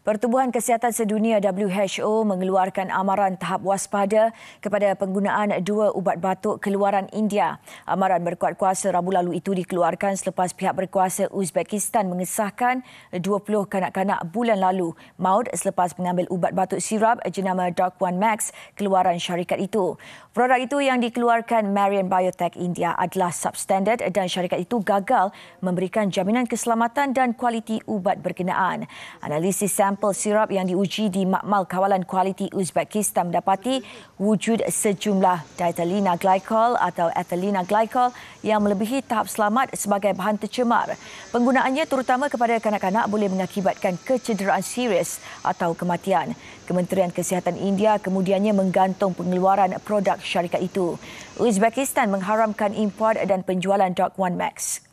Pertubuhan Kesihatan Sedunia WHO mengeluarkan amaran tahap waspada kepada penggunaan dua ubat batuk keluaran India. Amaran berkuat kuasa Rabu lalu itu dikeluarkan selepas pihak berkuasa Uzbekistan mengesahkan 20 kanak-kanak bulan lalu maut selepas mengambil ubat batuk sirap jenama Doc One Max keluaran syarikat itu. Produk itu yang dikeluarkan Marion Biotech India adalah substandard dan syarikat itu gagal memberikan jaminan keselamatan dan kualiti ubat berkenaan. Analisis sampel sirap yang diuji di Makmal Kawalan Kualiti Uzbekistan mendapati wujud sejumlah diethylena glycol atau ethylena glycol yang melebihi tahap selamat sebagai bahan tercemar. Penggunaannya terutama kepada kanak-kanak boleh mengakibatkan kecederaan serius atau kematian. Kementerian Kesihatan India kemudiannya menggantung pengeluaran produk syarikat itu. Uzbekistan mengharamkan import dan penjualan Doc One Max.